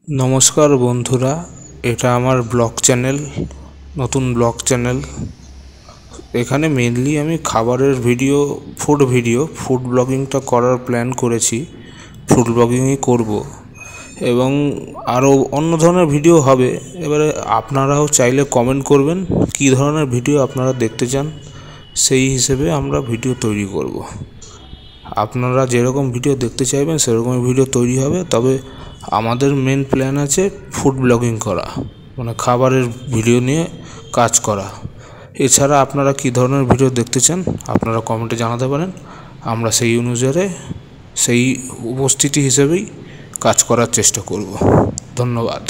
নমস্কার বন্ধুরা, এটা আমার ব্লগ চ্যানেল, নতুন ব্লগ চ্যানেল। এখানে মেনলি আমি খাবারের ভিডিও, ফুড ব্লগিংটা করার প্ল্যান করেছি। ফুড ব্লগিংই করব এবং আরও অন্য ধরনের ভিডিও হবে। এবারে আপনারাও চাইলে কমেন্ট করবেন কী ধরনের ভিডিও আপনারা দেখতে চান, সেই হিসেবে আমরা ভিডিও তৈরি করব। আপনারা যেরকম ভিডিও দেখতে চাইবেন সেরকমই ভিডিও তৈরি হবে। তবে আমাদের মেন প্ল্যান আছে ফুড ব্লগিং করা, মানে খাবারের ভিডিও নিয়ে কাজ করা। এছাড়া আপনারা কী ধরনের ভিডিও দেখতে চান আপনারা কমেন্টে জানাতে পারেন। আমরা সেই অনুসারে সেই উপস্থিতি হিসেবেই কাজ করার চেষ্টা করব। ধন্যবাদ।